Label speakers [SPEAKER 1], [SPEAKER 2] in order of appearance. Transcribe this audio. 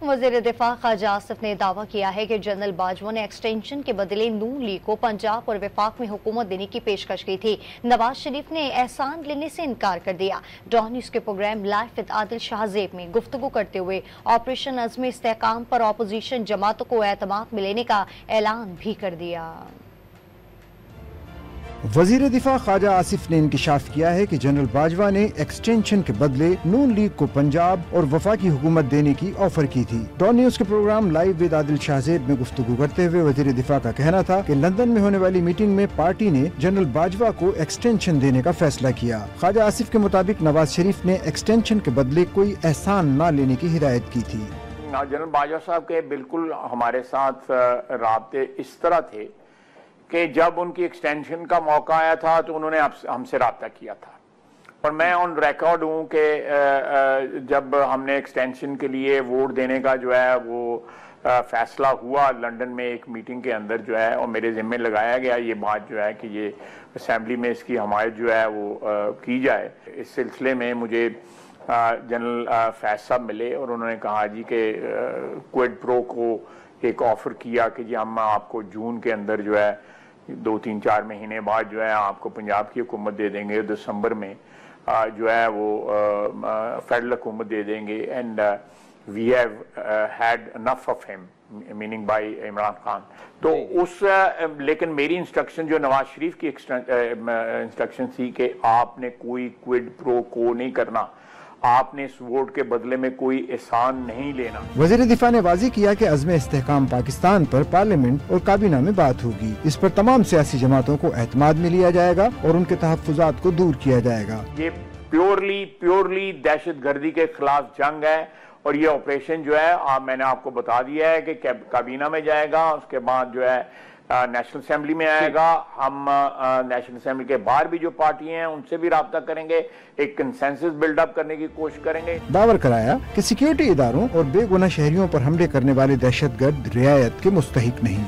[SPEAKER 1] वज़ीर दिफा ख्वाजा आसिफ ने दावा किया है कि जनरल बाजवा ने एक्सटेंशन के बदले नून लीग को पंजाब और वफाक में हुकूमत देने की पेशकश की थी। नवाज शरीफ ने एहसान लेने से इनकार कर दिया। डॉन न्यूज़ के programme live with Adil Shahzeb में गुफ्तगू करते हुए ऑपरेशन अज़्म इस्तेहकाम पर अपोजिशन जमातों को एतमाद मिलने का ऐलान भी कर दिया।
[SPEAKER 2] वजीर दिफा ख्वाजा आसिफ ने इंकशाफ किया है कि जनरल बाजवा ने एक्सटेंशन के बदले नून लीग को पंजाब और वफाकी हुकूमत देने की ऑफर की थी। डॉन न्यूज़ के programme live with Adil Shahzeb में गुफ्तगू करते हुए वजीर दिफा का कहना था कि लंदन में होने वाली मीटिंग में पार्टी ने जनरल बाजवा को एक्सटेंशन देने का फैसला किया। ख्वाजा आसिफ के मुताबिक नवाज शरीफ ने एक्सटेंशन के बदले कोई एहसान न लेने की हिदायत की थी।
[SPEAKER 3] जनरल बाजवा साहब के बिल्कुल हमारे साथ राब्ते इस तरह थे कि जब उनकी एक्सटेंशन का मौका आया था तो उन्होंने हमसे रब्ता किया था, पर मैं ऑन रिकॉर्ड हूँ कि जब हमने एक्सटेंशन के लिए वोट देने का जो है वो फैसला हुआ लंदन में एक मीटिंग के अंदर जो है, और मेरे ज़िम्मे लगाया गया ये बात जो है कि ये असेंबली में इसकी हमायत जो है वो की जाए। इस सिलसिले में मुझे जनरल फैज साहब मिले और उन्होंने कहा जी कि क्विड प्रो को एक ऑफ़र किया कि जी हम आपको जून के अंदर जो है 2-3-4 महीने बाद जो है आपको पंजाब की हुकूमत दे देंगे, दिसंबर में जो है वो फेडरल हुकूमत दे देंगे। And we have had enough of him, meaning by Imran Khan. तो उस लेकिन मेरी इंस्ट्रक्शन जो नवाज शरीफ की इंस्ट्रक्शन थी कि आपने कोई क्विड प्रो को नहीं करना, आपने इस वोट के बदले में कोई एहसान नहीं लेना।
[SPEAKER 2] वज़ीर दिफा ने वाज़ेह किया कि अज़्म इस्तेहकाम पाकिस्तान पर पार्लियामेंट और काबीना में बात होगी। इस पर तमाम सियासी जमातों को एतमाद में लिया जाएगा और उनके तहफ़्फ़ुज़ात को दूर किया जाएगा।
[SPEAKER 3] ये प्योरली दहशतगर्दी के खिलाफ जंग है और ये ऑपरेशन जो है मैंने आपको बता दिया है कि काबीना में जाएगा, उसके बाद जो है नेशनल असेंबली में आएगा। हम नेशनल असेंबली के बाहर भी जो पार्टी हैं उनसे भी राब्ता करेंगे, एक कंसेंसस बिल्डअप करने की कोशिश करेंगे।
[SPEAKER 2] दावर कराया कि सिक्योरिटी इदारों और बेगुनाह शहरियों पर हमले करने वाले दहशतगर्द रियायत के मुस्तहिक नहीं।